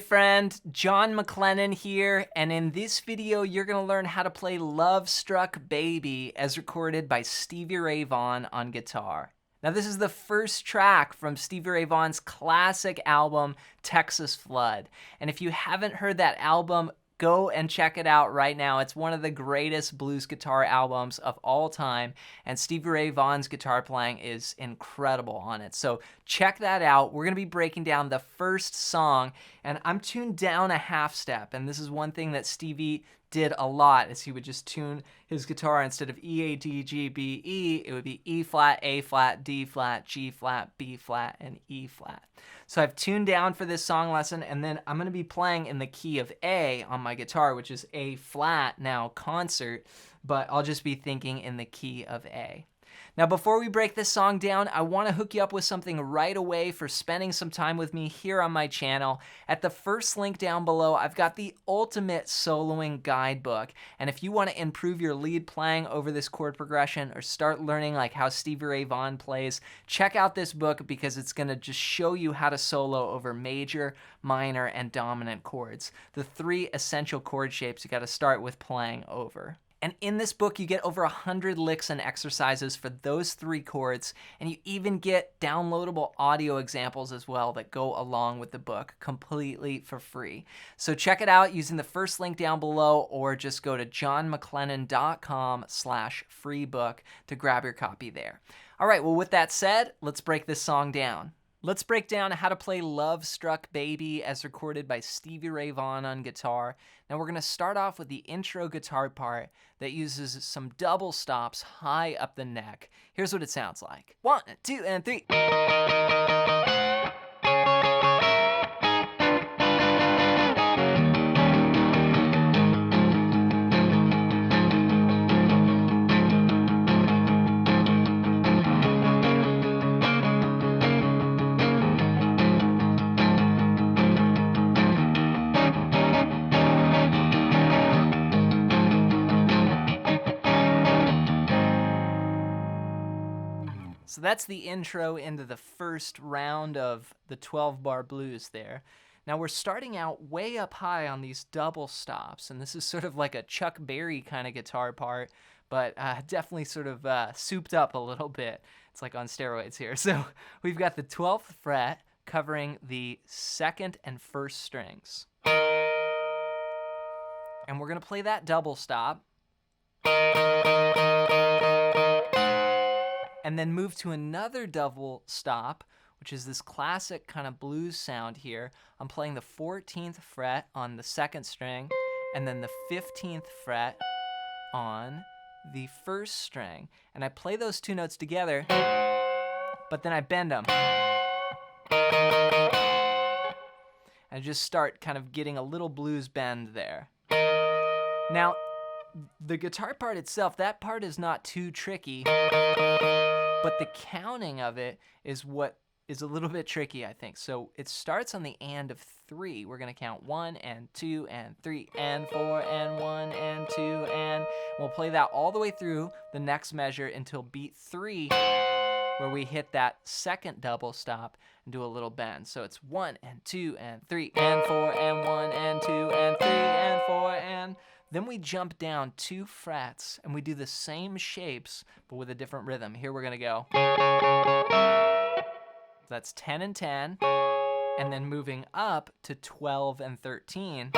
friend, John McLennan here, and in this video you're going to learn how to play Love Struck Baby as recorded by Stevie Ray Vaughan on guitar. Now this is the first track from Stevie Ray Vaughan's classic album, Texas Flood. And if you haven't heard that album, go and check it out right now. It's one of the greatest blues guitar albums of all time, and Stevie Ray Vaughan's guitar playing is incredible on it. So check that out. We're going to be breaking down the first song, and I'm tuned down a half step, and this is one thing that Stevie did a lot, is he would just tune his guitar instead of E, A, D, G, B, E, it would be E flat, A flat, D flat, G flat, B flat, and E flat. So I've tuned down for this song lesson, and then I'm going to be playing in the key of A on my guitar, which is A flat now, concert, but I'll just be thinking in the key of A. Now, before we break this song down, I want to hook you up with something right away for spending some time with me here on my channel. At the first link down below, I've got the ultimate soloing guidebook. And if you want to improve your lead playing over this chord progression or start learning like how Stevie Ray Vaughan plays, check out this book because it's going to just show you how to solo over major, minor, and dominant chords. The three essential chord shapes you got to start with playing over. And in this book, you get over 100 licks and exercises for those three chords, and you even get downloadable audio examples as well that go along with the book completely for free. So check it out using the first link down below, or just go to johnmclennan.com/freebook to grab your copy there. All right, well, with that said, let's break this song down. Let's break down how to play Love Struck Baby as recorded by Stevie Ray Vaughan on guitar. Now we're going to start off with the intro guitar part that uses some double stops high up the neck. Here's what it sounds like. 1, 2, and 3. So that's the intro into the first round of the 12-bar blues there. Now we're starting out way up high on these double stops, and this is sort of like a Chuck Berry kind of guitar part, but definitely sort of souped up a little bit. It's like on steroids here. So we've got the 12th fret covering the second and first strings. And we're going to play that double stop. And then move to another double stop, which is this classic kind of blues sound here. I'm playing the 14th fret on the second string, and then the 15th fret on the first string. And I play those two notes together, but then I bend them. And I just start kind of getting a little blues bend there. Now, the guitar part itself, that part is not too tricky, but the counting of it is what is a little bit tricky, I think. So it starts on the and of 3. We're going to count 1 and 2 and 3 and 4 and 1 and 2 and we'll play that all the way through the next measure until beat 3, where we hit that second double stop and do a little bend. So it's 1 and 2 and 3 and 4 and 1 and 2 and 3 and 4 and... Then we jump down 2 frets and we do the same shapes but with a different rhythm. Here we're going to go. That's 10 and 10, and then moving up to 12 and 13.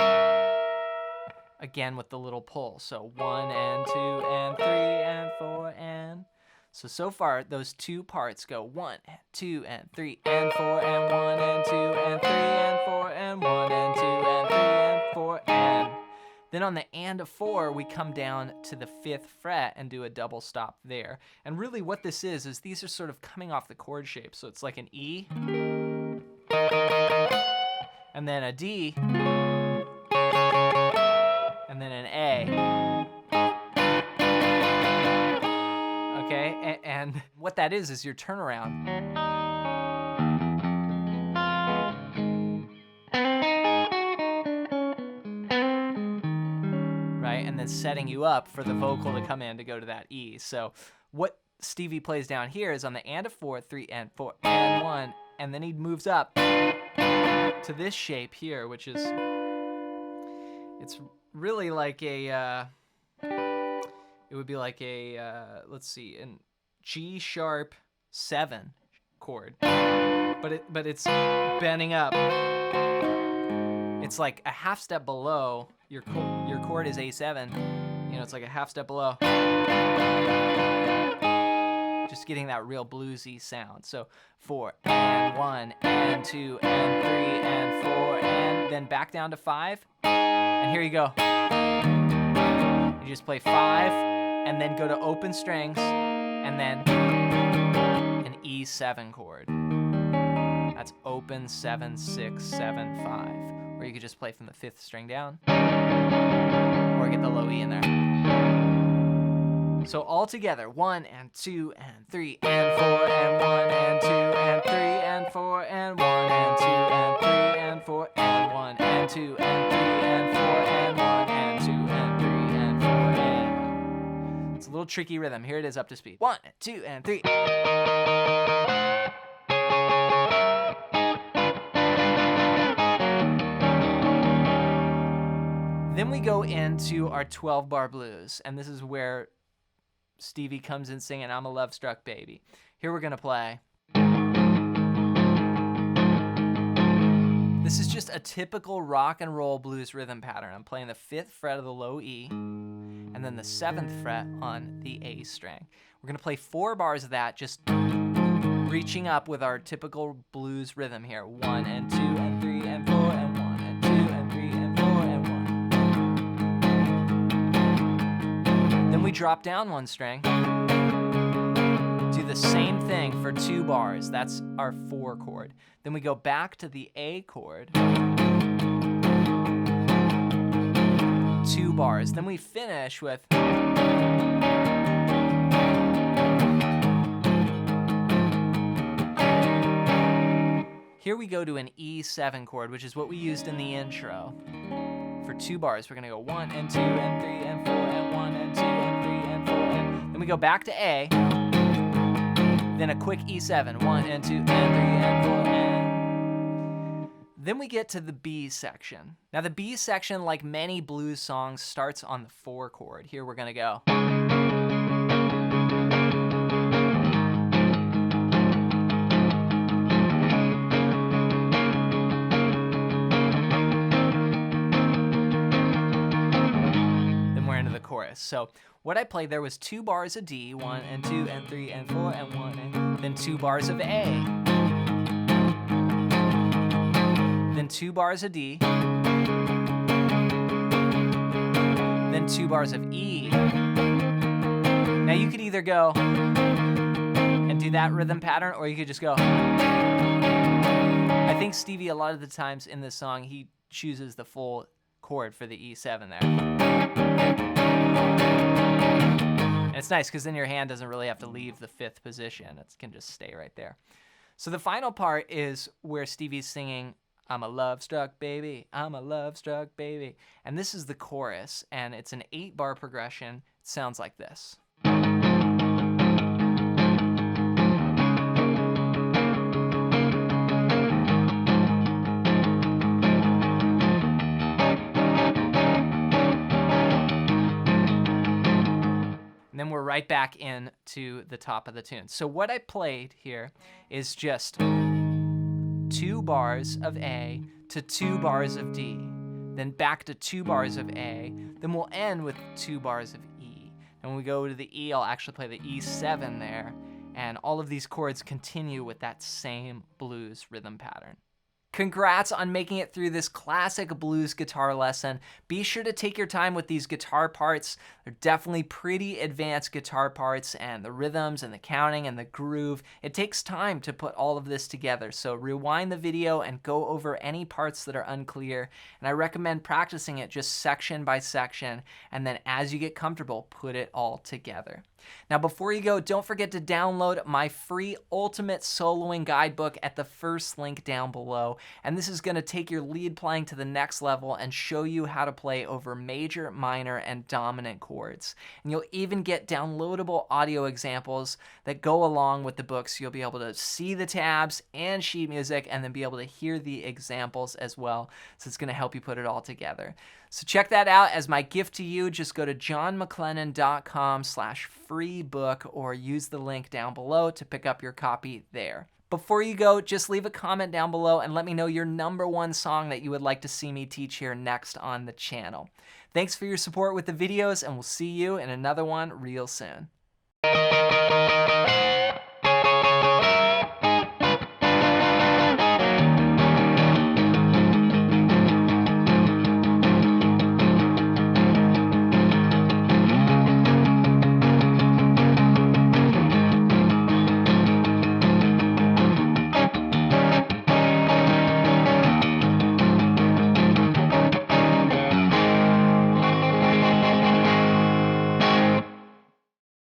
Again with the little pull. So 1 and 2 and 3 and 4 and... So far those two parts go 1 and 2 and 3 and 4 and 1 and 2 and 3 and 4 and 1 and 2 and 3 and 4 and... Then on the and of 4, we come down to the 5th fret and do a double stop there. And really what this is these are sort of coming off the chord shape. So it's like an E, and then a D, and then an A. Okay, and what that is your turnaround. And then setting you up for the vocal to come in to go to that E. So what Stevie plays down here is on the and of 4, 3 and 4 and 1, and then he moves up. And to this shape here, which is, it's really like a, it would be like a, let's see, an G sharp 7 chord, but it's bending up. It's like a half step below your chord is A7. You know, it's like a half step below. Just getting that real bluesy sound. So 4 and 1 and 2 and 3 and 4 and then back down to 5. And here you go. You just play 5 and then go to open strings and then an E7 chord. That's open 7 6 7 5. Or you could just play from the 5th string down or get the low E in there. So all together, 1 and 2 and 3 and 4 and 1 and 2 and 3 and 4 and 1 and 2 and 3 and 4 and 1 and 2 and 3 and 4 and 1 and 2 and 3 and 4 and... It's a little tricky rhythm. Here it is up to speed. 1 and 2 and 3. Then we go into our 12-bar blues, and this is where Stevie comes in singing I'm a Love-Struck Baby. Here we're gonna play. This is just a typical rock and roll blues rhythm pattern. I'm playing the 5th fret of the low E, and then the 7th fret on the A string. We're gonna play 4 bars of that, just reaching up with our typical blues rhythm here. 1 and 2 and 3 and 4 and 1 and 2 and 3 and 4 and 1. Then we drop down 1 string. Do the same thing for 2 bars. That's our 4 chord. Then we go back to the A chord. 2 bars. Then we finish with here we go to an E7 chord, which is what we used in the intro. For 2 bars, we're gonna go 1 and 2 and 3 and 4 and 1 and 2 and 3 and 4 and then we go back to A. Then a quick E7, 1 and 2 and 3 and 4 and... Then we get to the B section. Now the B section, like many blues songs, starts on the 4 chord. Here we're gonna go. Chorus. So what I played there was 2 bars of D, 1 and 2 and 3 and 4 and 1 and then 2 bars of A, then 2 bars of D, then 2 bars of E. Now you could either go and do that rhythm pattern, or you could just go. I think Stevie, a lot of the times in this song, he chooses the full chord for the E7 there. And it's nice because then your hand doesn't really have to leave the 5th position. It can just stay right there. So the final part is where Stevie's singing, I'm a love-struck baby, I'm a love-struck baby. And this is the chorus, and it's an 8-bar progression. It sounds like this. And then we're right back into the top of the tune. So what I played here is just 2 bars of A to 2 bars of D, then back to 2 bars of A, then we'll end with 2 bars of E. And when we go to the E, I'll actually play the E7 there, and all of these chords continue with that same blues rhythm pattern. Congrats on making it through this classic blues guitar lesson. Be sure to take your time with these guitar parts. They're definitely pretty advanced guitar parts, and the rhythms and the counting and the groove. It takes time to put all of this together, so rewind the video and go over any parts that are unclear. And I recommend practicing it just section by section, and then as you get comfortable, put it all together. Now, before you go, don't forget to download my free Ultimate Soloing Guidebook at the first link down below. And this is going to take your lead playing to the next level and show you how to play over major, minor, and dominant chords. And you'll even get downloadable audio examples that go along with the book, so you'll be able to see the tabs and sheet music and then be able to hear the examples as well. So it's going to help you put it all together. So check that out as my gift to you. Just go to johnmclennan.com/free book or use the link down below to pick up your copy there. Before you go, just leave a comment down below and let me know your #1 song that you would like to see me teach here next on the channel. Thanks for your support with the videos, and we'll see you in another one real soon.